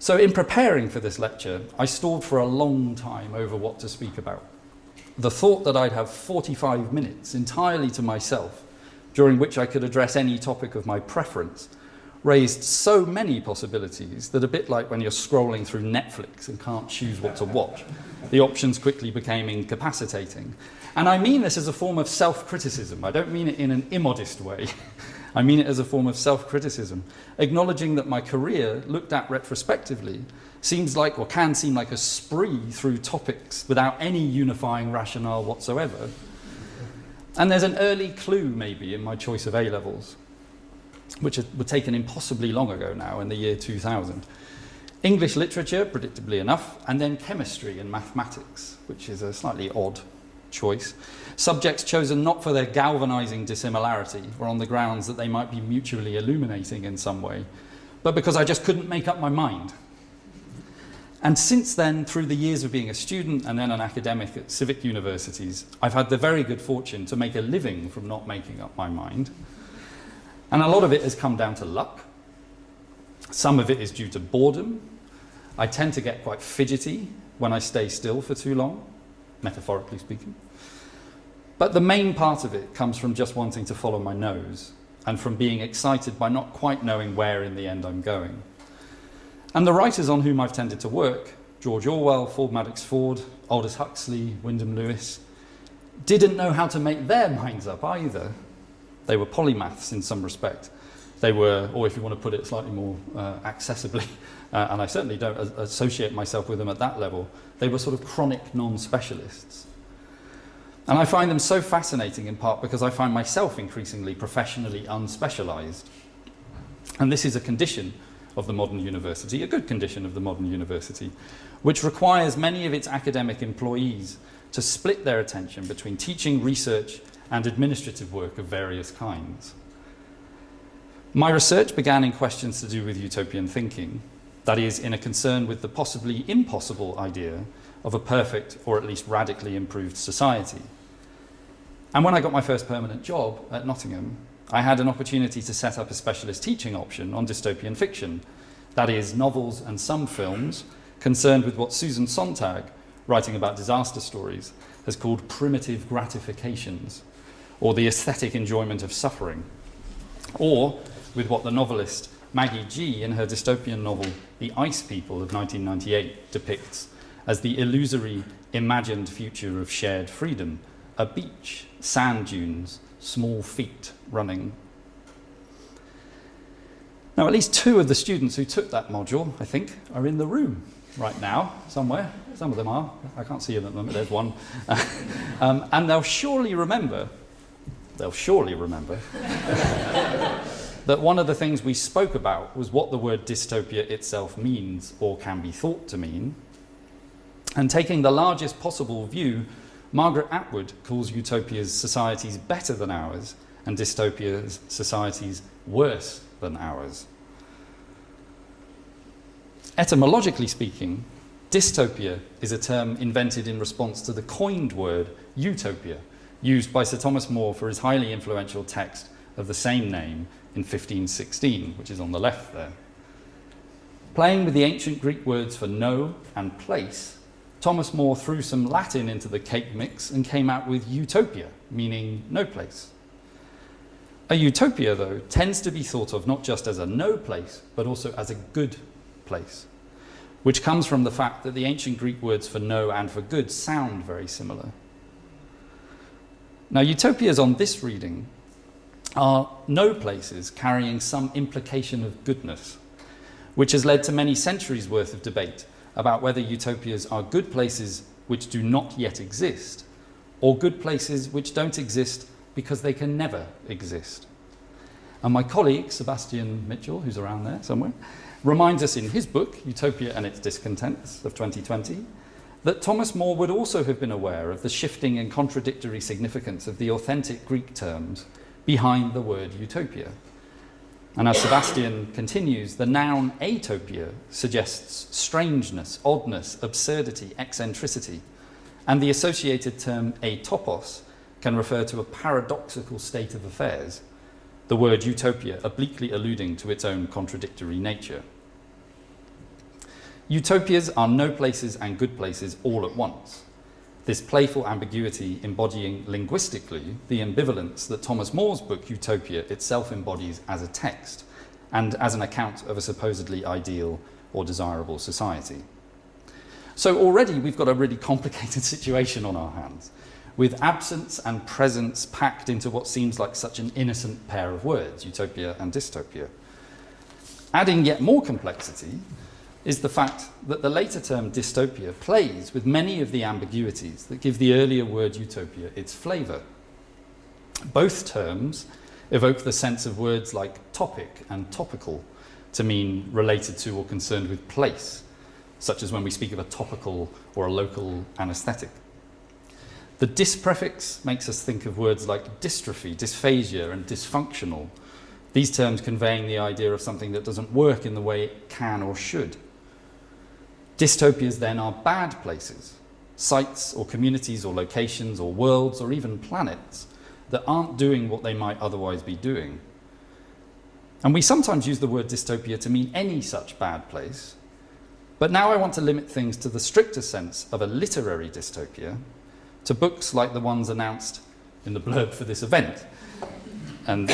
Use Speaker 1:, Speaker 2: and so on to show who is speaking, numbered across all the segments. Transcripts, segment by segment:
Speaker 1: So in preparing for this lecture, I stalled for a long time over what to speak about. The thought that I'd have 45 minutes entirely to myself, during which I could address any topic of my preference, raised so many possibilities that, a bit like when you're scrolling through Netflix and can't choose what to watch, the options quickly became incapacitating. And I mean this as a form of self-criticism. I don't mean it in an immodest way. I mean it as a form of self-criticism, acknowledging that my career, looked at retrospectively, seems like, or can seem like, a spree through topics without any unifying rationale whatsoever. And there's an early clue, maybe, in my choice of A-levels, which were taken impossibly long ago now, in the year 2000. English literature, predictably enough, and then chemistry and mathematics, which is a slightly odd choice. Subjects chosen not for their galvanizing dissimilarity or on the grounds that they might be mutually illuminating in some way, but because I just couldn't make up my mind. And since then, through the years of being a student and then an academic at civic universities, I've had the very good fortune to make a living from not making up my mind. And a lot of it has come down to luck. Some of it is due to boredom. I tend to get quite fidgety when I stay still for too long, metaphorically speaking. But the main part of it comes from just wanting to follow my nose and from being excited by not quite knowing where in the end I'm going. And the writers on whom I've tended to work, George Orwell, Ford Madox Ford, Aldous Huxley, Wyndham Lewis, didn't know how to make their minds up either. They were polymaths in some respect. They were, or if you want to put it slightly more accessibly, and I certainly don't associate myself with them at that level, they were sort of chronic non-specialists. And I find them so fascinating in part because I find myself increasingly professionally unspecialized. And this is a condition of the modern university, a good condition of the modern university, which requires many of its academic employees to split their attention between teaching, research, and administrative work of various kinds. My research began in questions to do with utopian thinking, that is, in a concern with the possibly impossible idea of a perfect or at least radically improved society. And when I got my first permanent job at Nottingham, I had an opportunity to set up a specialist teaching option on dystopian fiction, that is, novels and some films concerned with what Susan Sontag, writing about disaster stories, has called primitive gratifications, or the aesthetic enjoyment of suffering, or with what the novelist Maggie G in her dystopian novel The Ice People of 1998 depicts as the illusory, imagined future of shared freedom, a beach, sand dunes, small feet running. Now, at least 2 of the students who took that module, I think, are in the room right now, somewhere. Some of them are. I can't see them at the moment. There's one. And they'll surely remember that one of the things we spoke about was what the word dystopia itself means or can be thought to mean. And taking the largest possible view, Margaret Atwood calls utopia's societies better than ours and dystopia's societies worse than ours. Etymologically speaking, dystopia is a term invented in response to the coined word utopia, used by Sir Thomas More for his highly influential text of the same name in 1516, which is on the left there. Playing with the ancient Greek words for no and place, Thomas More threw some Latin into the cake mix and came out with utopia, meaning no place. A utopia, though, tends to be thought of not just as a no place, but also as a good place, which comes from the fact that the ancient Greek words for no and for good sound very similar. Now, utopias on this reading are no places carrying some implication of goodness, which has led to many centuries' worth of debate about whether utopias are good places which do not yet exist, or good places which don't exist because they can never exist. And my colleague, Sebastian Mitchell, who's around there somewhere, reminds us in his book, Utopia and Its Discontents of 2020, that Thomas More would also have been aware of the shifting and contradictory significance of the authentic Greek terms behind the word utopia. And as Sebastian continues, the noun atopia suggests strangeness, oddness, absurdity, eccentricity, and the associated term atopos can refer to a paradoxical state of affairs, the word utopia obliquely alluding to its own contradictory nature. Utopias are no places and good places all at once. This playful ambiguity embodying linguistically the ambivalence that Thomas More's book Utopia itself embodies as a text and as an account of a supposedly ideal or desirable society. So already we've got a really complicated situation on our hands, with absence and presence packed into what seems like such an innocent pair of words, utopia and dystopia. Adding yet more complexity is the fact that the later term dystopia plays with many of the ambiguities that give the earlier word utopia its flavour. Both terms evoke the sense of words like topic and topical to mean related to or concerned with place, such as when we speak of a topical or a local anaesthetic. The dis prefix makes us think of words like dystrophy, dysphagia, and dysfunctional, these terms conveying the idea of something that doesn't work in the way it can or should. Dystopias then are bad places, sites or communities or locations or worlds or even planets that aren't doing what they might otherwise be doing. And we sometimes use the word dystopia to mean any such bad place, but now I want to limit things to the stricter sense of a literary dystopia, to books like the ones announced in the blurb for this event. And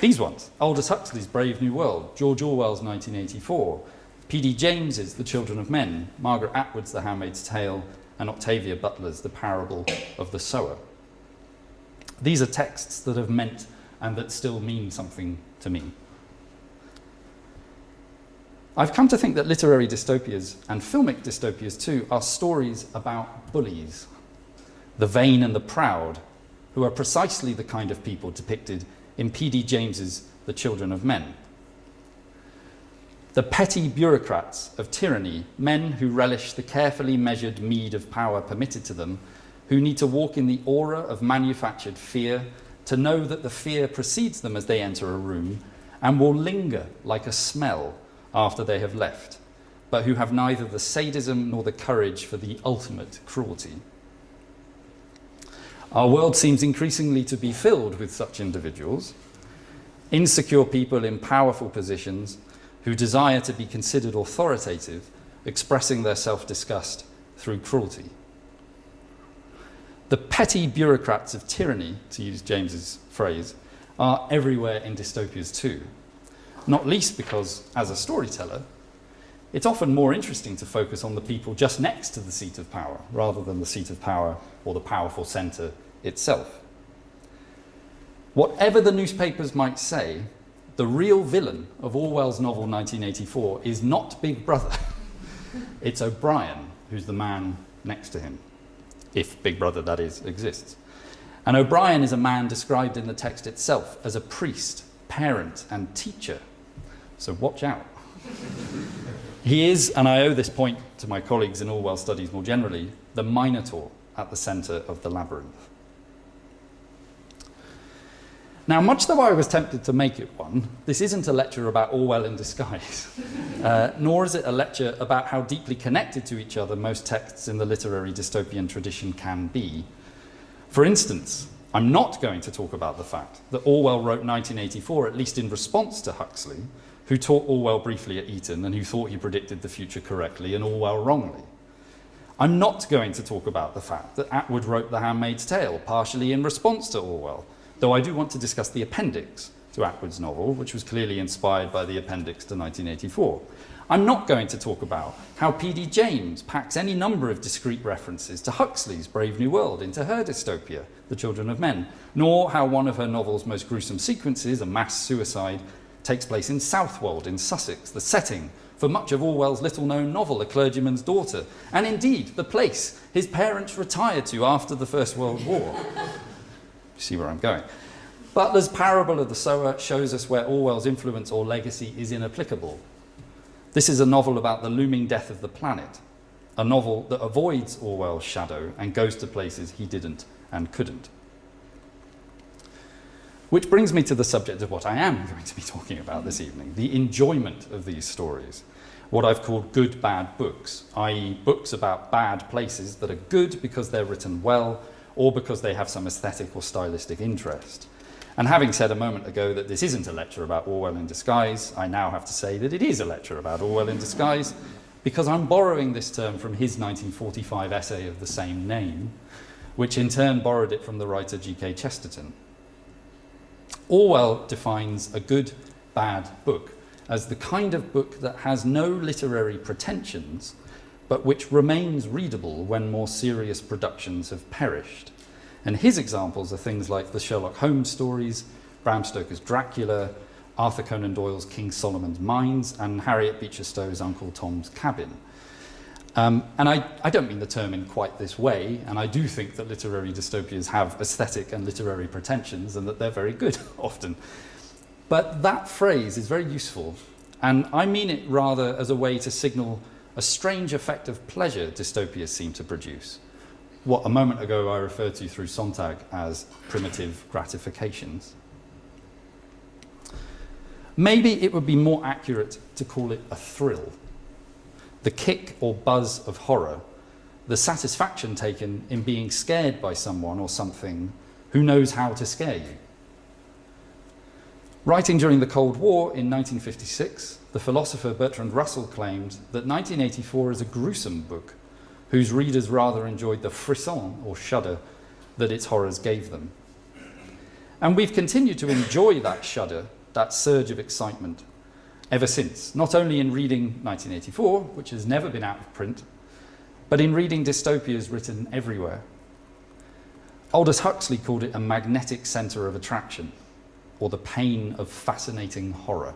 Speaker 1: these ones: Aldous Huxley's Brave New World, George Orwell's 1984, P.D. James's The Children of Men, Margaret Atwood's The Handmaid's Tale, and Octavia Butler's The Parable of the Sower. These are texts that have meant and that still mean something to me. I've come to think that literary dystopias, and filmic dystopias too, are stories about bullies, the vain and the proud, who are precisely the kind of people depicted in P.D. James's The Children of Men. The petty bureaucrats of tyranny, men who relish the carefully measured meed of power permitted to them, who need to walk in the aura of manufactured fear, to know that the fear precedes them as they enter a room and will linger like a smell after they have left, but who have neither the sadism nor the courage for the ultimate cruelty. Our world seems increasingly to be filled with such individuals, insecure people in powerful positions who desire to be considered authoritative, expressing their self-disgust through cruelty. The petty bureaucrats of tyranny, to use James's phrase, are everywhere in dystopias too, not least because, as a storyteller, it's often more interesting to focus on the people just next to the seat of power, rather than the seat of power or the powerful centre itself. Whatever the newspapers might say, the real villain of Orwell's novel 1984 is not Big Brother. It's O'Brien, who's the man next to him, if Big Brother, that is, exists. And O'Brien is a man described in the text itself as a priest, parent, and teacher. So watch out. He is, and I owe this point to my colleagues in Orwell studies more generally, the Minotaur at the centre of the labyrinth. Now, much though I was tempted to make it one, this isn't a lecture about Orwell in disguise, nor is it a lecture about how deeply connected to each other most texts in the literary dystopian tradition can be. For instance, I'm not going to talk about the fact that Orwell wrote 1984 at least in response to Huxley, who taught Orwell briefly at Eton and who thought he predicted the future correctly and Orwell wrongly. I'm not going to talk about the fact that Atwood wrote The Handmaid's Tale partially in response to Orwell, though I do want to discuss the appendix to Atwood's novel, which was clearly inspired by the appendix to 1984. I'm not going to talk about how P.D. James packs any number of discrete references to Huxley's Brave New World into her dystopia, The Children of Men, nor how one of her novel's most gruesome sequences, a mass suicide, takes place in Southwold in Sussex, the setting for much of Orwell's little-known novel, A Clergyman's Daughter, and indeed the place his parents retired to after the First World War. You see where I'm going. Butler's Parable of the Sower shows us where Orwell's influence or legacy is inapplicable. This is a novel about the looming death of the planet, a novel that avoids Orwell's shadow and goes to places he didn't and couldn't. Which brings me to the subject of what I am going to be talking about this evening, the enjoyment of these stories, what I've called good bad books, i.e. books about bad places that are good because they're written well, or because they have some aesthetic or stylistic interest. And having said a moment ago that this isn't a lecture about Orwell in disguise, I now have to say that it is a lecture about Orwell in disguise, because I'm borrowing this term from his 1945 essay of the same name, which in turn borrowed it from the writer G.K. Chesterton. Orwell defines a good, bad book as the kind of book that has no literary pretensions, but which remains readable when more serious productions have perished. And his examples are things like the Sherlock Holmes stories, Bram Stoker's Dracula, Arthur Conan Doyle's King Solomon's Mines, and Harriet Beecher Stowe's Uncle Tom's Cabin. And I don't mean the term in quite this way, and I do think that literary dystopias have aesthetic and literary pretensions and that they're very good often. But that phrase is very useful, and I mean it rather as a way to signal a strange effect of pleasure dystopias seem to produce. What a moment ago I referred to through Sontag as primitive gratifications. Maybe it would be more accurate to call it a thrill. The kick or buzz of horror, the satisfaction taken in being scared by someone or something who knows how to scare you. Writing during the Cold War in 1956, the philosopher Bertrand Russell claimed that 1984 is a gruesome book whose readers rather enjoyed the frisson or shudder that its horrors gave them. And we've continued to enjoy that shudder, that surge of excitement, ever since, not only in reading 1984, which has never been out of print, but in reading dystopias written everywhere. Aldous Huxley called it a magnetic centre of attraction, or the pain of fascinating horror.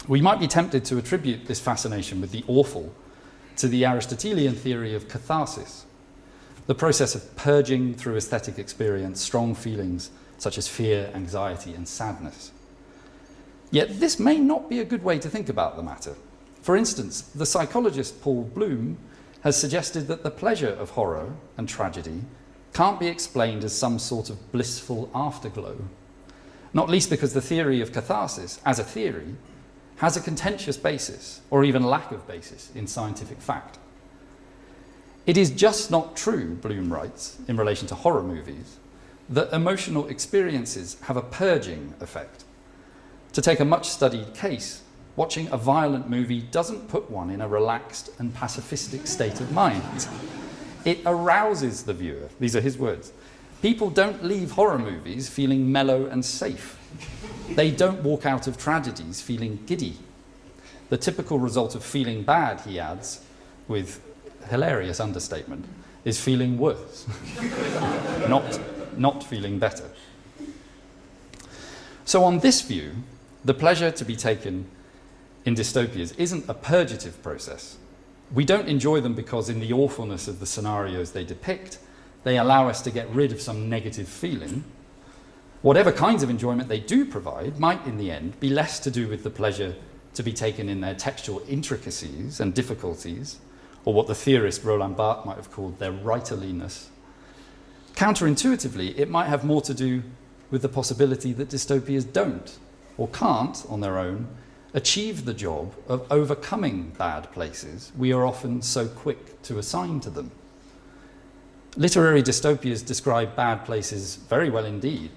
Speaker 1: We might be tempted to attribute this fascination with the awful to the Aristotelian theory of catharsis, the process of purging through aesthetic experience strong feelings such as fear, anxiety, and sadness. Yet this may not be a good way to think about the matter. For instance, the psychologist Paul Bloom has suggested that the pleasure of horror and tragedy can't be explained as some sort of blissful afterglow, not least because the theory of catharsis, as a theory, has a contentious basis, or even lack of basis, in scientific fact. It is just not true, Bloom writes, in relation to horror movies, that emotional experiences have a purging effect. To take a much-studied case, watching a violent movie doesn't put one in a relaxed and pacifistic state of mind. It arouses the viewer. These are his words. People don't leave horror movies feeling mellow and safe. They don't walk out of tragedies feeling giddy. The typical result of feeling bad, he adds, with hilarious understatement, is feeling worse, not feeling better. So on this view, the pleasure to be taken in dystopias isn't a purgative process. We don't enjoy them because in the awfulness of the scenarios they depict, they allow us to get rid of some negative feeling. Whatever kinds of enjoyment they do provide might, in the end, be less to do with the pleasure to be taken in their textual intricacies and difficulties, or what the theorist Roland Barthes might have called their writerliness. Counterintuitively, it might have more to do with the possibility that dystopias don't, or can't, on their own, achieve the job of overcoming bad places we are often so quick to assign to them. Literary dystopias describe bad places very well indeed,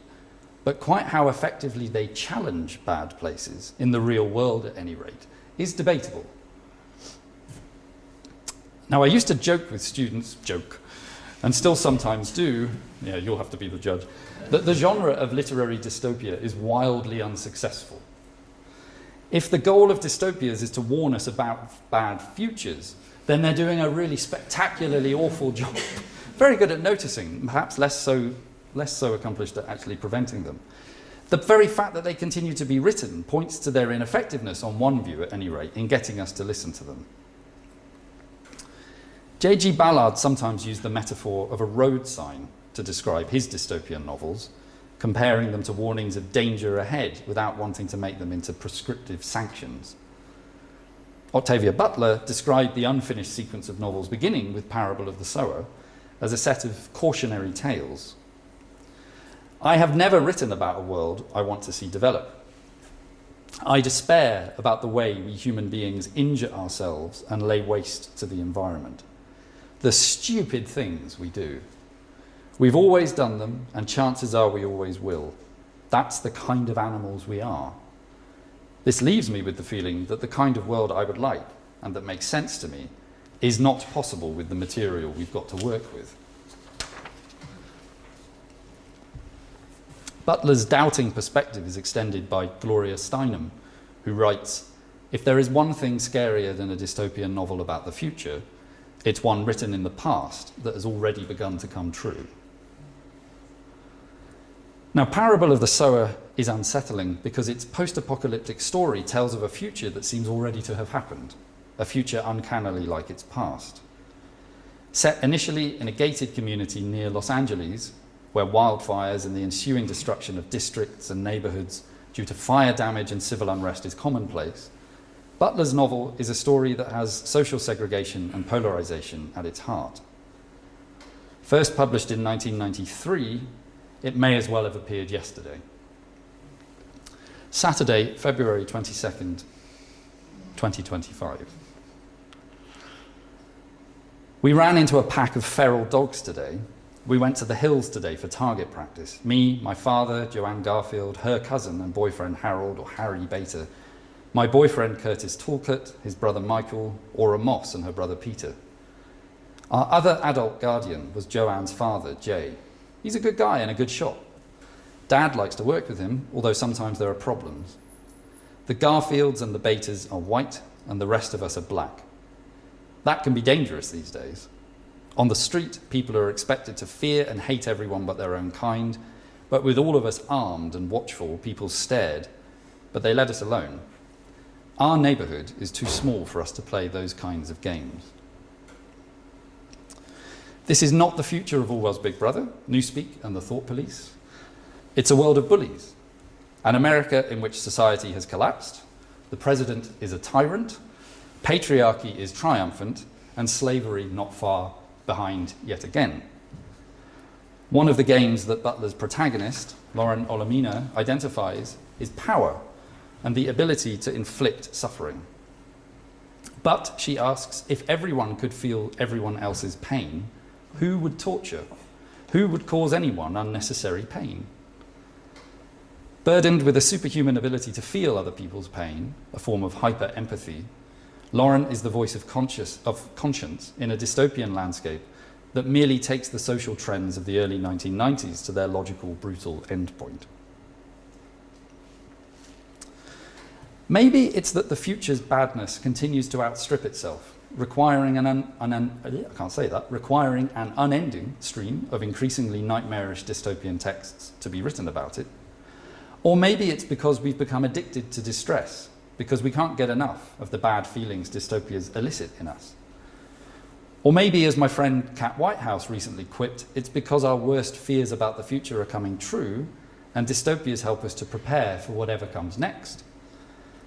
Speaker 1: but quite how effectively they challenge bad places, in the real world at any rate, is debatable. Now, I used to joke with students, and still sometimes do, yeah, you'll have to be the judge, that the genre of literary dystopia is wildly unsuccessful. If the goal of dystopias is to warn us about bad futures, then they're doing a really spectacularly awful job. Very good at noticing, perhaps less so accomplished at actually preventing them. The very fact that they continue to be written points to their ineffectiveness, on one view at any rate, in getting us to listen to them. J.G. Ballard sometimes used the metaphor of a road sign to describe his dystopian novels, comparing them to warnings of danger ahead without wanting to make them into prescriptive sanctions. Octavia Butler described the unfinished sequence of novels beginning with Parable of the Sower as a set of cautionary tales. I have never written about a world I want to see develop. I despair about the way we human beings injure ourselves and lay waste to the environment. The stupid things we do. We've always done them, and chances are we always will. That's the kind of animals we are. This leaves me with the feeling that the kind of world I would like, and that makes sense to me, is not possible with the material we've got to work with. Butler's doubting perspective is extended by Gloria Steinem, who writes, "If there is one thing scarier than a dystopian novel about the future, it's one written in the past that has already begun to come true." Now, Parable of the Sower is unsettling because its post-apocalyptic story tells of a future that seems already to have happened, a future uncannily like its past. Set initially in a gated community near Los Angeles, where wildfires and the ensuing destruction of districts and neighborhoods due to fire damage and civil unrest is commonplace, Butler's novel is a story that has social segregation and polarization at its heart. First published in 1993, it may as well have appeared yesterday. Saturday, February 22nd, 2025. We ran into a pack of feral dogs today. We went to the hills today for target practice. Me, my father, Joanne Garfield, her cousin and boyfriend Harold, or Harry Bater, my boyfriend Curtis Talcott, his brother Michael, Aura Moss and her brother Peter. Our other adult guardian was Joanne's father, Jay. He's a good guy and a good shot. Dad likes to work with him, although sometimes there are problems. The Garfields and the Baters are white and the rest of us are black. That can be dangerous these days. On the street, people are expected to fear and hate everyone but their own kind, but with all of us armed and watchful, people stared, but they let us alone. Our neighborhood is too small for us to play those kinds of games. This is not the future of Orwell's Big Brother, Newspeak and the Thought Police. It's a world of bullies, an America in which society has collapsed, the president is a tyrant, patriarchy is triumphant, and slavery not far behind yet again. One of the games that Butler's protagonist, Lauren Olamina, identifies is power and the ability to inflict suffering. But, she asks, if everyone could feel everyone else's pain, who would torture? Who would cause anyone unnecessary pain? Burdened with a superhuman ability to feel other people's pain, a form of hyper-empathy, Lauren is the voice of conscience in a dystopian landscape that merely takes the social trends of the early 1990s to their logical, brutal endpoint. Maybe it's that the future's badness continues to outstrip itself, requiring an unending stream of increasingly nightmarish dystopian texts to be written about it. Or maybe it's because we've become addicted to distress, because we can't get enough of the bad feelings dystopias elicit in us. Or maybe, as my friend Kat Whitehouse recently quipped, it's because our worst fears about the future are coming true, and dystopias help us to prepare for whatever comes next.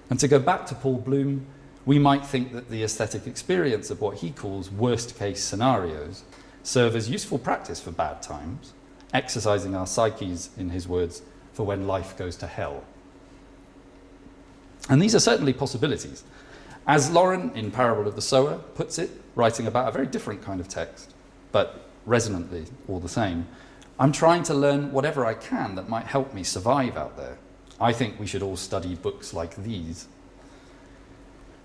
Speaker 1: And to go back to Paul Bloom, we might think that the aesthetic experience of what he calls worst-case scenarios serve as useful practice for bad times, exercising our psyches, in his words, for when life goes to hell. And these are certainly possibilities. As Lauren, in Parable of the Sower, puts it, writing about a very different kind of text, but resonantly all the same, I'm trying to learn whatever I can that might help me survive out there. I think we should all study books like these.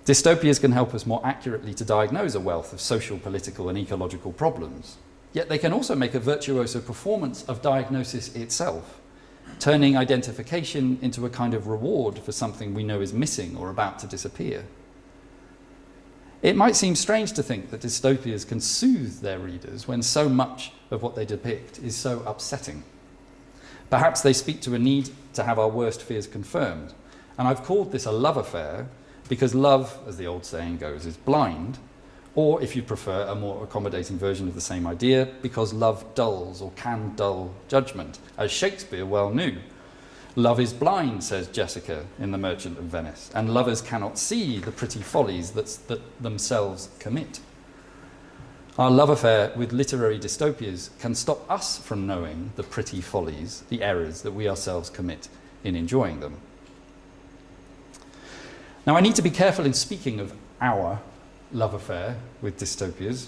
Speaker 1: Dystopias can help us more accurately to diagnose a wealth of social, political, and ecological problems. Yet they can also make a virtuoso performance of diagnosis itself, turning identification into a kind of reward for something we know is missing or about to disappear. It might seem strange to think that dystopias can soothe their readers when so much of what they depict is so upsetting. Perhaps they speak to a need to have our worst fears confirmed, and I've called this a love affair because love, as the old saying goes, is blind, or if you prefer a more accommodating version of the same idea, because love dulls or can dull judgment, as Shakespeare well knew. Love is blind, says Jessica in The Merchant of Venice, and lovers cannot see the pretty follies that themselves commit. Our love affair with literary dystopias can stop us from knowing the pretty follies, the errors that we ourselves commit in enjoying them. Now, I need to be careful in speaking of our love affair with dystopias,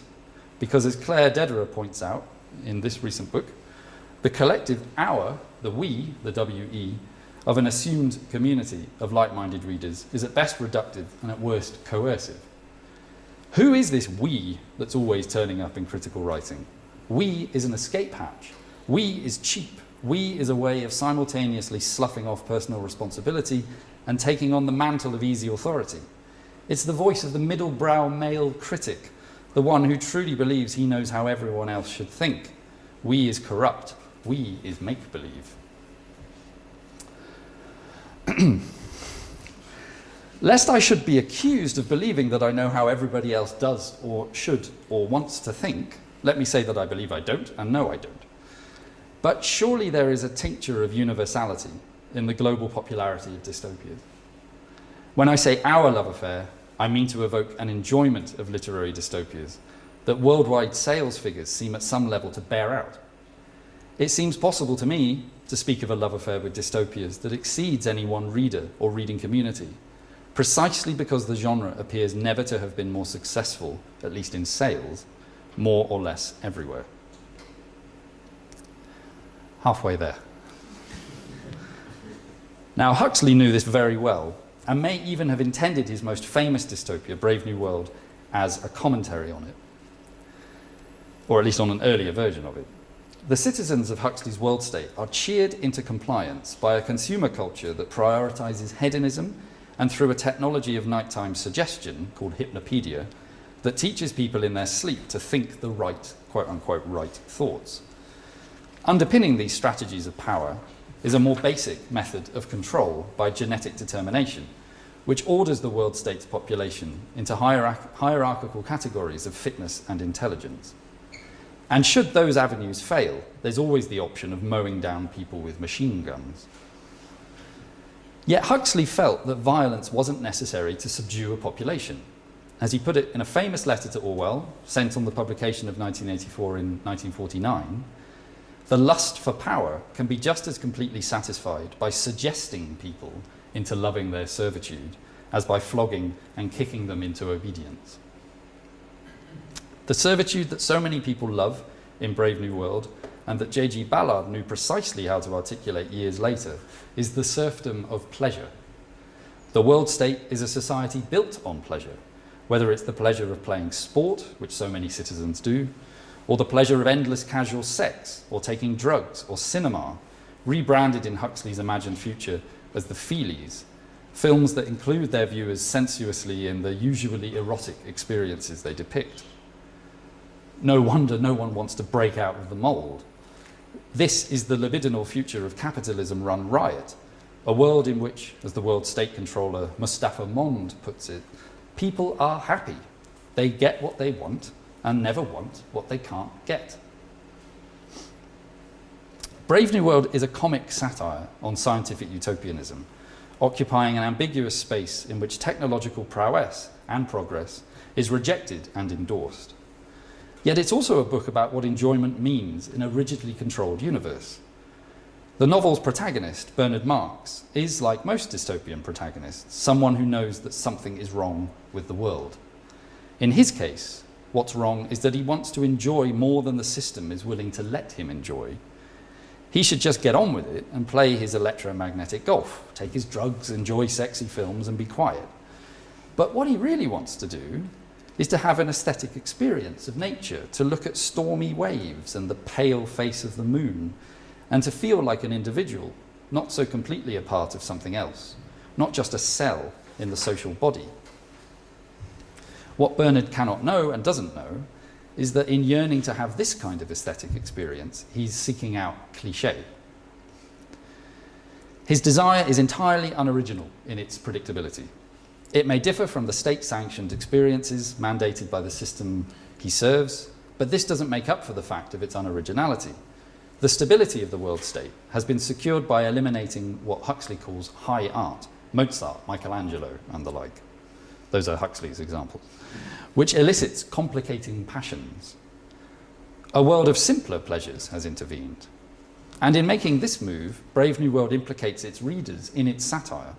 Speaker 1: because as Claire Dederer points out in this recent book, the collective our, the we, the WE, of an assumed community of like-minded readers is at best reductive and at worst coercive. Who is this we that's always turning up in critical writing? We is an escape hatch. We is cheap. We is a way of simultaneously sloughing off personal responsibility and taking on the mantle of easy authority. It's the voice of the middle-brow male critic, the one who truly believes he knows how everyone else should think. We is corrupt. We is make-believe. Lest I should be accused of believing that I know how everybody else does or should or wants to think, let me say that I believe I don't and no I don't. But surely there is a tincture of universality in the global popularity of dystopias. When I say our love affair, I mean to evoke an enjoyment of literary dystopias that worldwide sales figures seem at some level to bear out. It seems possible to me to speak of a love affair with dystopias that exceeds any one reader or reading community, precisely because the genre appears never to have been more successful, at least in sales, more or less everywhere. Halfway there. Now, Huxley knew this very well, and may even have intended his most famous dystopia, Brave New World, as a commentary on it, or at least on an earlier version of it. The citizens of Huxley's world state are cheered into compliance by a consumer culture that prioritizes hedonism and through a technology of nighttime suggestion called hypnopedia that teaches people in their sleep to think the right, quote-unquote, right thoughts. Underpinning these strategies of power is a more basic method of control by genetic determination, which orders the world state's population into hierarchical categories of fitness and intelligence. And should those avenues fail, there's always the option of mowing down people with machine guns. Yet Huxley felt that violence wasn't necessary to subdue a population. As he put it in a famous letter to Orwell, sent on the publication of 1984 in 1949, the lust for power can be just as completely satisfied by suggesting people into loving their servitude as by flogging and kicking them into obedience. The servitude that so many people love in Brave New World, and that J.G. Ballard knew precisely how to articulate years later, is the serfdom of pleasure. The world state is a society built on pleasure, whether it's the pleasure of playing sport, which so many citizens do, or the pleasure of endless casual sex, or taking drugs, or cinema, rebranded in Huxley's imagined future as the feelies, films that include their viewers sensuously in the usually erotic experiences they depict. No wonder no one wants to break out of the mould. This is the libidinal future of capitalism run riot, a world in which, as the world state controller Mustafa Mond puts it, people are happy. They get what they want and never want what they can't get. Brave New World is a comic satire on scientific utopianism, occupying an ambiguous space in which technological prowess and progress is rejected and endorsed. Yet it's also a book about what enjoyment means in a rigidly controlled universe. The novel's protagonist, Bernard Marx, is, like most dystopian protagonists, someone who knows that something is wrong with the world. In his case, what's wrong is that he wants to enjoy more than the system is willing to let him enjoy. He should just get on with it and play his electromagnetic golf, take his drugs, enjoy sexy films, and be quiet. But what he really wants to do is to have an aesthetic experience of nature, to look at stormy waves and the pale face of the moon, and to feel like an individual, not so completely a part of something else, not just a cell in the social body. What Bernard cannot know and doesn't know is that in yearning to have this kind of aesthetic experience, he's seeking out cliché. His desire is entirely unoriginal in its predictability. It may differ from the state-sanctioned experiences mandated by the system he serves, but this doesn't make up for the fact of its unoriginality. The stability of the world state has been secured by eliminating what Huxley calls high art, Mozart, Michelangelo, and the like. Those are Huxley's examples, which elicits complicating passions. A world of simpler pleasures has intervened. And in making this move, Brave New World implicates its readers in its satire.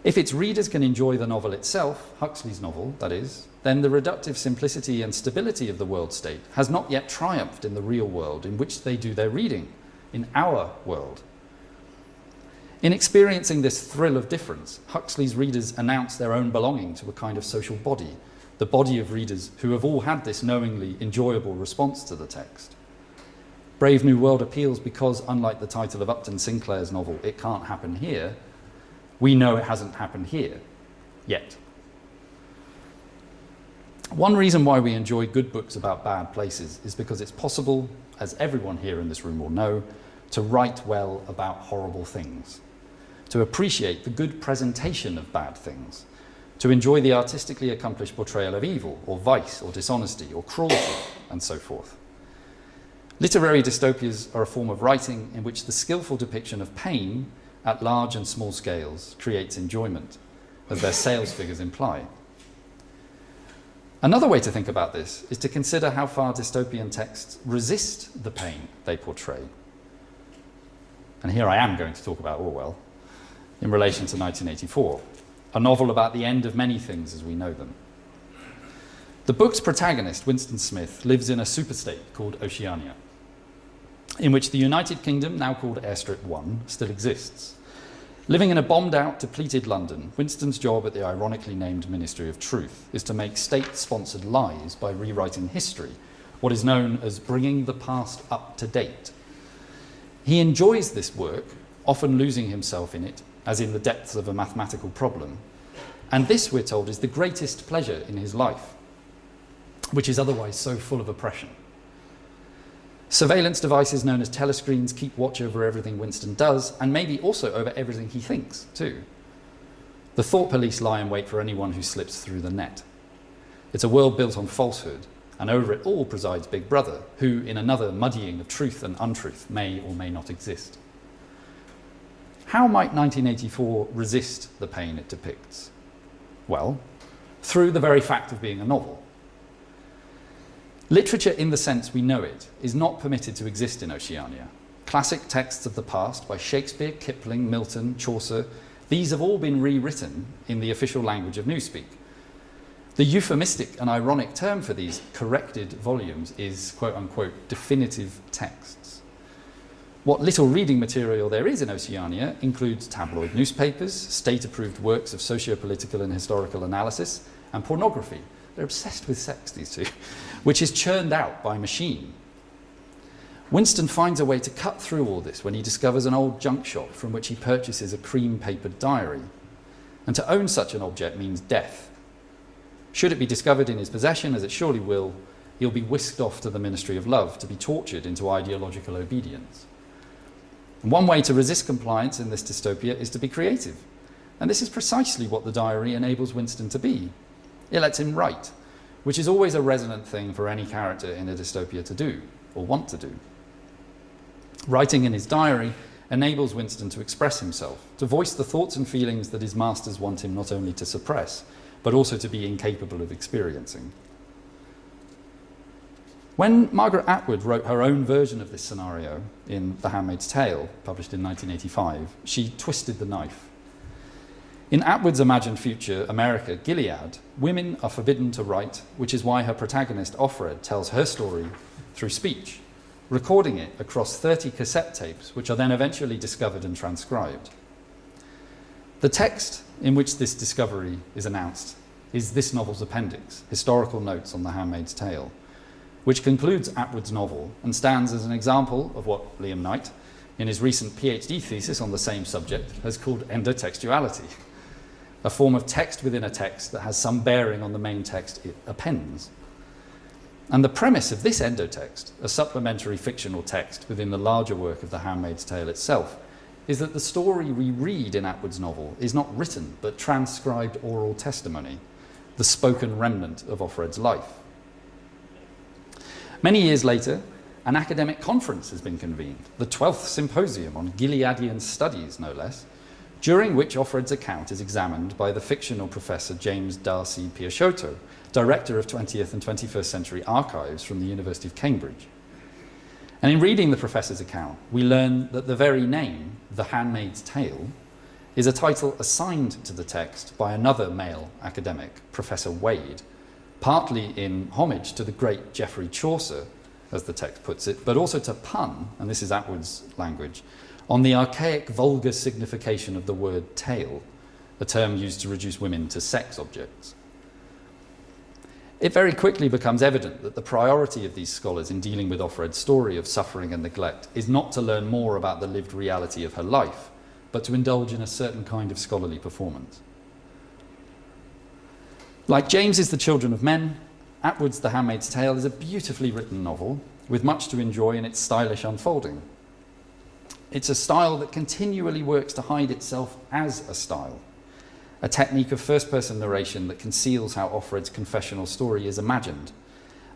Speaker 1: If its readers can enjoy the novel itself, Huxley's novel, that is, then the reductive simplicity and stability of the world state has not yet triumphed in the real world in which they do their reading, in our world. In experiencing this thrill of difference, Huxley's readers announce their own belonging to a kind of social body, the body of readers who have all had this knowingly enjoyable response to the text. Brave New World appeals because, unlike the title of Upton Sinclair's novel, It Can't Happen Here, we know it hasn't happened here, yet. One reason why we enjoy good books about bad places is because it's possible, as everyone here in this room will know, to write well about horrible things, to appreciate the good presentation of bad things, to enjoy the artistically accomplished portrayal of evil, or vice, or dishonesty, or cruelty, and so forth. Literary dystopias are a form of writing in which the skillful depiction of pain at large and small scales creates enjoyment, as their sales figures imply. Another way to think about this is to consider how far dystopian texts resist the pain they portray. And here I am going to talk about Orwell in relation to 1984, a novel about the end of many things as we know them. The book's protagonist, Winston Smith, lives in a superstate called Oceania, in which the United Kingdom, now called Airstrip 1, still exists. Living in a bombed-out, depleted London, Winston's job at the ironically named Ministry of Truth is to make state-sponsored lies by rewriting history, what is known as bringing the past up to date. He enjoys this work, often losing himself in it, as in the depths of a mathematical problem. And this, we're told, is the greatest pleasure in his life, which is otherwise so full of oppression. Surveillance devices known as telescreens keep watch over everything Winston does, and maybe also over everything he thinks, too. The thought police lie in wait for anyone who slips through the net. It's a world built on falsehood, and over it all presides Big Brother, who, in another muddying of truth and untruth, may or may not exist. How might 1984 resist the pain it depicts? Well, through the very fact of being a novel. Literature in the sense we know it is not permitted to exist in Oceania. Classic texts of the past by Shakespeare, Kipling, Milton, Chaucer, these have all been rewritten in the official language of Newspeak. The euphemistic and ironic term for these corrected volumes is, quote-unquote, definitive texts. What little reading material there is in Oceania includes tabloid newspapers, state-approved works of socio-political and historical analysis, and pornography. They're obsessed with sex, these two, which is churned out by machine. Winston finds a way to cut through all this when he discovers an old junk shop from which he purchases a cream-papered diary. And to own such an object means death. Should it be discovered in his possession, as it surely will, he'll be whisked off to the Ministry of Love to be tortured into ideological obedience. And one way to resist compliance in this dystopia is to be creative. And this is precisely what the diary enables Winston to be. It lets him write, which is always a resonant thing for any character in a dystopia to do, or want to do. Writing in his diary enables Winston to express himself, to voice the thoughts and feelings that his masters want him not only to suppress, but also to be incapable of experiencing. When Margaret Atwood wrote her own version of this scenario in The Handmaid's Tale, published in 1985, she twisted the knife. In Atwood's imagined future, America, Gilead, women are forbidden to write, which is why her protagonist, Offred, tells her story through speech, recording it across 30 cassette tapes, which are then eventually discovered and transcribed. The text in which this discovery is announced is this novel's appendix, Historical Notes on The Handmaid's Tale, which concludes Atwood's novel and stands as an example of what Liam Knight, in his recent PhD thesis on the same subject, has called endotextuality, a form of text within a text that has some bearing on the main text it appends. And the premise of this endotext, a supplementary fictional text within the larger work of The Handmaid's Tale itself, is that the story we read in Atwood's novel is not written, but transcribed oral testimony, the spoken remnant of Offred's life. Many years later, an academic conference has been convened, the 12th Symposium on Gileadian Studies, no less, during which Offred's account is examined by the fictional Professor James D'Arcy Piaciotto, Director of 20th and 21st Century Archives from the University of Cambridge. And in reading the professor's account, we learn that the very name, The Handmaid's Tale, is a title assigned to the text by another male academic, Professor Wade, partly in homage to the great Geoffrey Chaucer, as the text puts it, but also to pun, and this is Atwood's language, on the archaic, vulgar signification of the word tale, a term used to reduce women to sex objects. It very quickly becomes evident that the priority of these scholars in dealing with Offred's story of suffering and neglect is not to learn more about the lived reality of her life, but to indulge in a certain kind of scholarly performance. Like James's The Children of Men, Atwood's The Handmaid's Tale is a beautifully written novel with much to enjoy in its stylish unfolding. It's a style that continually works to hide itself as a style, a technique of first-person narration that conceals how Offred's confessional story is imagined,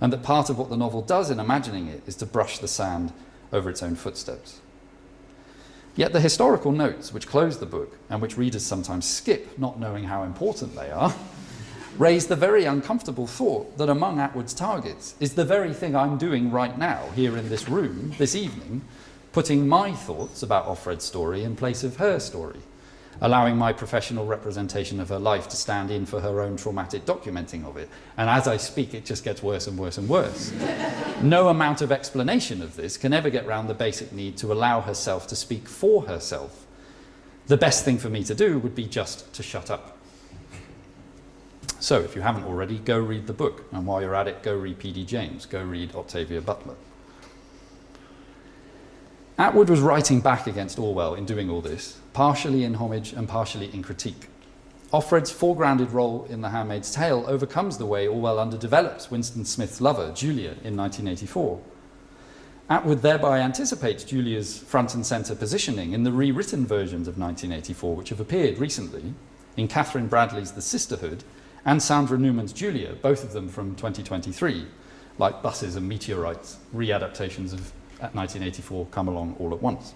Speaker 1: and that part of what the novel does in imagining it is to brush the sand over its own footsteps. Yet the historical notes which close the book, and which readers sometimes skip, not knowing how important they are, raise the very uncomfortable thought that among Atwood's targets is the very thing I'm doing right now, here in this room, this evening, putting my thoughts about Offred's story in place of her story, allowing my professional representation of her life to stand in for her own traumatic documenting of it. And as I speak, it just gets worse and worse and worse. No amount of explanation of this can ever get round the basic need to allow herself to speak for herself. The best thing for me to do would be just to shut up. So if you haven't already, go read the book. And while you're at it, go read P.D. James, go read Octavia Butler. Atwood was writing back against Orwell in doing all this, partially in homage and partially in critique. Offred's foregrounded role in The Handmaid's Tale overcomes the way Orwell underdevelops Winston Smith's lover, Julia, in 1984. Atwood thereby anticipates Julia's front and centre positioning in the rewritten versions of 1984, which have appeared recently in Catherine Bradley's The Sisterhood and Sandra Newman's Julia, both of them from 2023, like Buses and Meteorites, readaptations of 1984 come along all at once.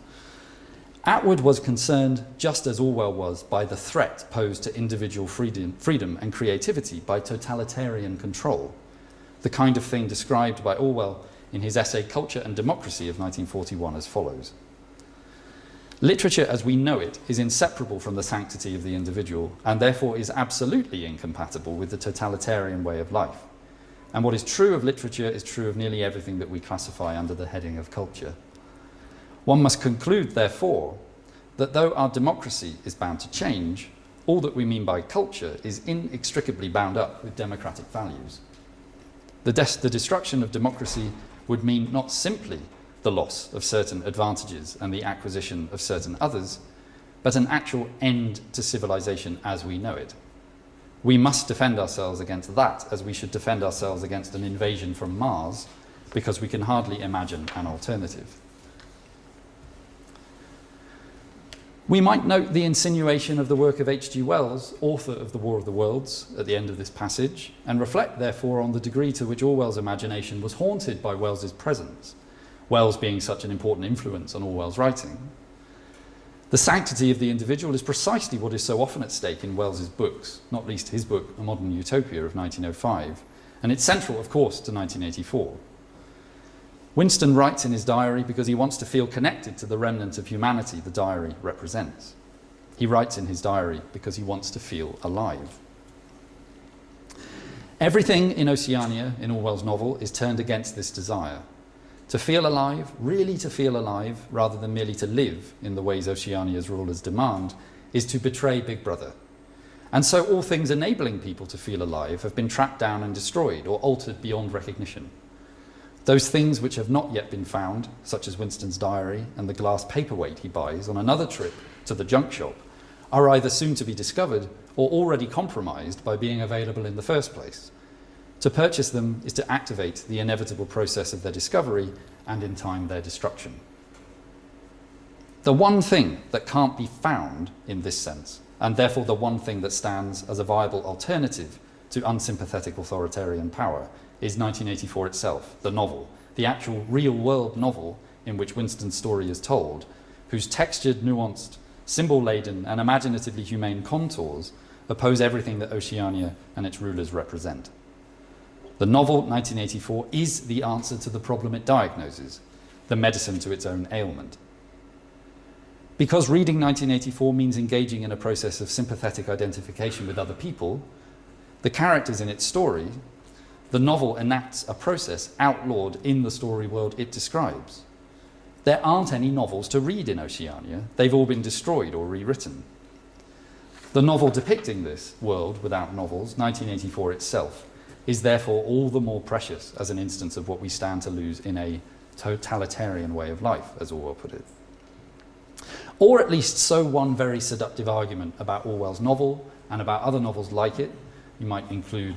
Speaker 1: Atwood was concerned, just as Orwell was, by the threat posed to individual freedom and creativity by totalitarian control, the kind of thing described by Orwell in his essay Culture and Democracy of 1941 as follows. Literature as we know it is inseparable from the sanctity of the individual and therefore is absolutely incompatible with the totalitarian way of life. And what is true of literature is true of nearly everything that we classify under the heading of culture. One must conclude, therefore, that though our democracy is bound to change, all that we mean by culture is inextricably bound up with democratic values. The destruction of democracy would mean not simply the loss of certain advantages and the acquisition of certain others, but an actual end to civilization as we know it. We must defend ourselves against that as we should defend ourselves against an invasion from Mars, because we can hardly imagine an alternative. We might note the insinuation of the work of H.G. Wells, author of The War of the Worlds, at the end of this passage, and reflect, therefore, on the degree to which Orwell's imagination was haunted by Wells's presence, Wells being such an important influence on Orwell's writing. The sanctity of the individual is precisely what is so often at stake in Wells's books, not least his book, A Modern Utopia of 1905, and it's central, of course, to 1984. Winston writes in his diary because he wants to feel connected to the remnant of humanity the diary represents. He writes in his diary because he wants to feel alive. Everything in Oceania, in Orwell's novel, is turned against this desire. To feel alive, really to feel alive, rather than merely to live in the ways Oceania's rulers demand, is to betray Big Brother. And so all things enabling people to feel alive have been tracked down and destroyed or altered beyond recognition. Those things which have not yet been found, such as Winston's diary and the glass paperweight he buys on another trip to the junk shop, are either soon to be discovered or already compromised by being available in the first place. To purchase them is to activate the inevitable process of their discovery and, in time, their destruction. The one thing that can't be found in this sense, and therefore the one thing that stands as a viable alternative to unsympathetic authoritarian power, is 1984 itself, the novel, the actual real-world novel in which Winston's story is told, whose textured, nuanced, symbol-laden and imaginatively humane contours oppose everything that Oceania and its rulers represent. The novel, 1984, is the answer to the problem it diagnoses, the medicine to its own ailment. Because reading 1984 means engaging in a process of sympathetic identification with other people, the characters in its story, the novel enacts a process outlawed in the story world it describes. There aren't any novels to read in Oceania. They've all been destroyed or rewritten. The novel depicting this world without novels, 1984 itself, is therefore all the more precious as an instance of what we stand to lose in a totalitarian way of life, as Orwell put it. Or at least so one very seductive argument about Orwell's novel and about other novels like it. You might include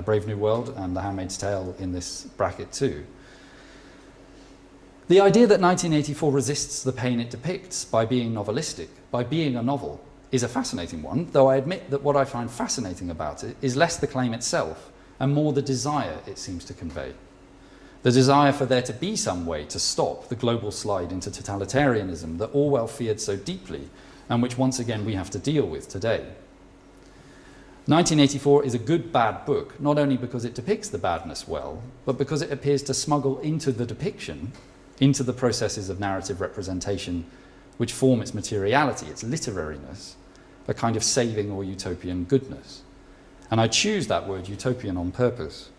Speaker 1: Brave New World and The Handmaid's Tale in this bracket too. The idea that 1984 resists the pain it depicts by being novelistic, by being a novel, is a fascinating one, though I admit that what I find fascinating about it is less the claim itself and more the desire it seems to convey. The desire for there to be some way to stop the global slide into totalitarianism that Orwell feared so deeply and which once again we have to deal with today. 1984 is a good bad book, not only because it depicts the badness well, but because it appears to smuggle into the depiction, into the processes of narrative representation which form its materiality, its literariness, a kind of saving or utopian goodness. And I choose that word utopian on purpose.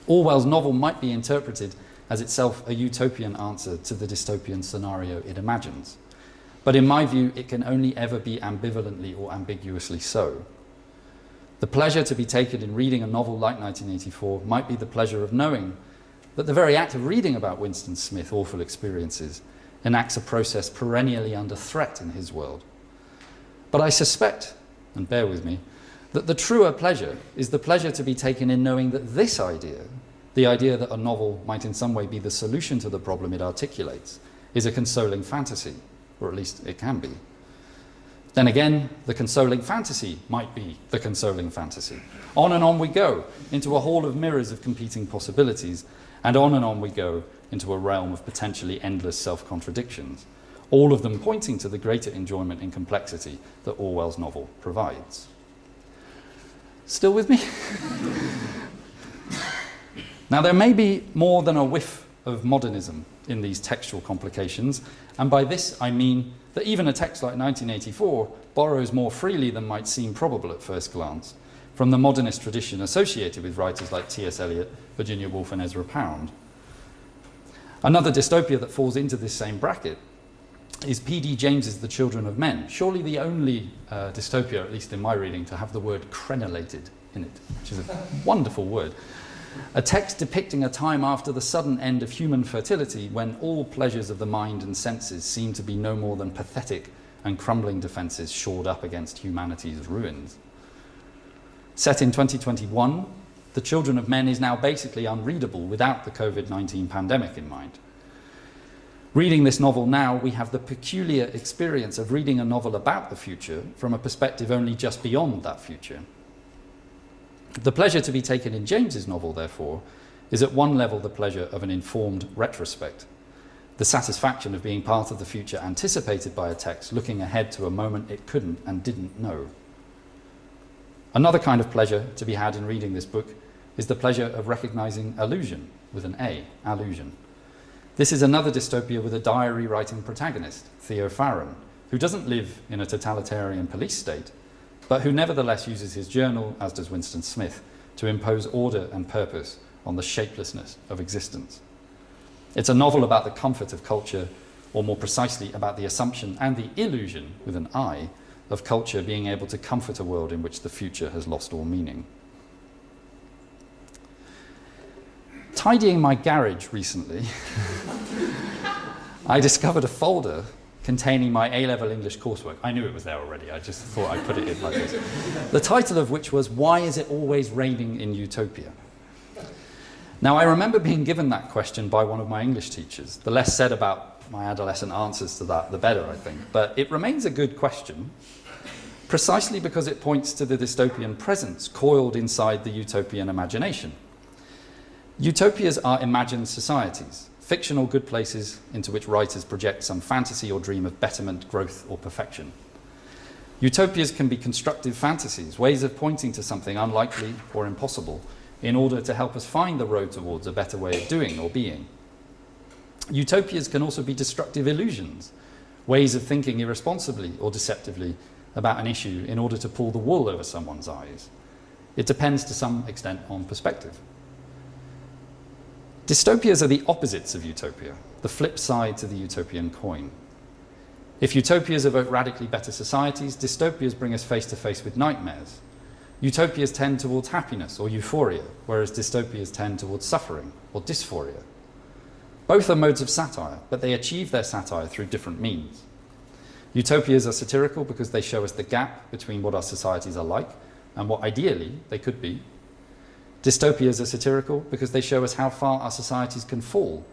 Speaker 1: Orwell's novel might be interpreted as itself a utopian answer to the dystopian scenario it imagines. But in my view, it can only ever be ambivalently or ambiguously so. The pleasure to be taken in reading a novel like 1984 might be the pleasure of knowing that the very act of reading about Winston Smith's awful experiences enacts a process perennially under threat in his world. But I suspect, and bear with me, that the truer pleasure is the pleasure to be taken in knowing that this idea, the idea that a novel might in some way be the solution to the problem it articulates, is a consoling fantasy, or at least it can be. Then again, the consoling fantasy might be the consoling fantasy. On and on we go, into a hall of mirrors of competing possibilities, and on we go into a realm of potentially endless self-contradictions, all of them pointing to the greater enjoyment in complexity that Orwell's novel provides. Still with me? Now, there may be more than a whiff of modernism in these textual complications, and by this I mean that even a text like 1984 borrows more freely than might seem probable at first glance from the modernist tradition associated with writers like T.S. Eliot, Virginia Woolf, and Ezra Pound. Another dystopia that falls into this same bracket is P.D. James's The Children of Men, surely the only dystopia, at least in my reading, to have the word crenellated in it, which is a wonderful word. A text depicting a time after the sudden end of human fertility when all pleasures of the mind and senses seem to be no more than pathetic and crumbling defences shored up against humanity's ruins. Set in 2021, The Children of Men is now basically unreadable without the COVID-19 pandemic in mind. Reading this novel now, we have the peculiar experience of reading a novel about the future from a perspective only just beyond that future. The pleasure to be taken in James's novel, therefore, is at one level the pleasure of an informed retrospect, the satisfaction of being part of the future anticipated by a text looking ahead to a moment it couldn't and didn't know. Another kind of pleasure to be had in reading this book is the pleasure of recognizing allusion, with an A, allusion. This is another dystopia with a diary-writing protagonist, Theo Farron, who doesn't live in a totalitarian police state, but who nevertheless uses his journal, as does Winston Smith, to impose order and purpose on the shapelessness of existence. It's a novel about the comfort of culture, or more precisely about the assumption and the illusion, with an I, of culture being able to comfort a world in which the future has lost all meaning. Tidying my garage recently, I discovered a folder containing my A-level English coursework. I knew it was there already, I just thought I'd put it in like this. The title of which was, Why Is It Always Raining in Utopia? Now, I remember being given that question by one of my English teachers. The less said about my adolescent answers to that, the better, I think. But it remains a good question, precisely because it points to the dystopian presence coiled inside the utopian imagination. Utopias are imagined societies, fictional good places into which writers project some fantasy or dream of betterment, growth, or perfection. Utopias can be constructive fantasies, ways of pointing to something unlikely or impossible in order to help us find the road towards a better way of doing or being. Utopias can also be destructive illusions, ways of thinking irresponsibly or deceptively about an issue in order to pull the wool over someone's eyes. It depends to some extent on perspective. Dystopias are the opposites of utopia, the flip side to the utopian coin. If utopias evoke radically better societies, dystopias bring us face to face with nightmares. Utopias tend towards happiness or euphoria, whereas dystopias tend towards suffering or dysphoria. Both are modes of satire, but they achieve their satire through different means. Utopias are satirical because they show us the gap between what our societies are like and what ideally they could be. Dystopias are satirical because they show us how far our societies can fall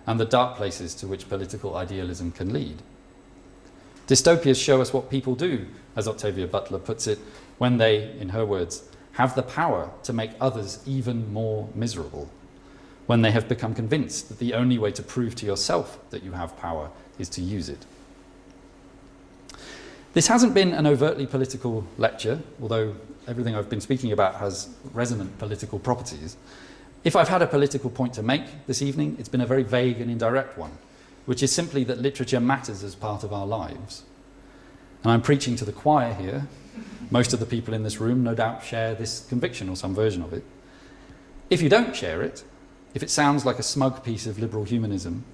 Speaker 1: and the dark places to which political idealism can lead. Dystopias show us what people do, as Octavia Butler puts it, when they, in her words, have the power to make others even more miserable, when they have become convinced that the only way to prove to yourself that you have power is to use it. This hasn't been an overtly political lecture, although everything I've been speaking about has resonant political properties. If I've had a political point to make this evening, it's been a very vague and indirect one, which is simply that literature matters as part of our lives. And I'm preaching to the choir here. Most of the people in this room no doubt share this conviction or some version of it. If you don't share it, if it sounds like a smug piece of liberal humanism,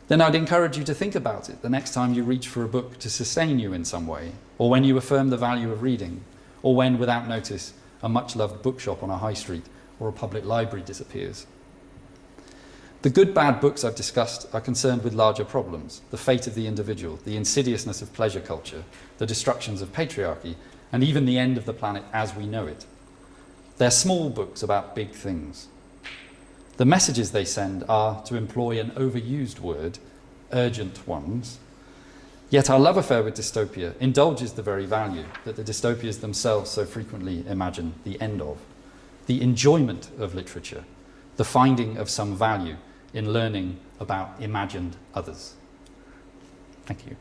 Speaker 1: then I'd encourage you to think about it the next time you reach for a book to sustain you in some way, or when you affirm the value of reading, or when, without notice, a much-loved bookshop on a high street or a public library disappears. The good, bad books I've discussed are concerned with larger problems: the fate of the individual, the insidiousness of pleasure culture, the destructions of patriarchy, and even the end of the planet as we know it. They're small books about big things. The messages they send are, to employ an overused word, urgent ones. Yet our love affair with dystopia indulges the very value that the dystopias themselves so frequently imagine the end of: the enjoyment of literature, the finding of some value in learning about imagined others. Thank you.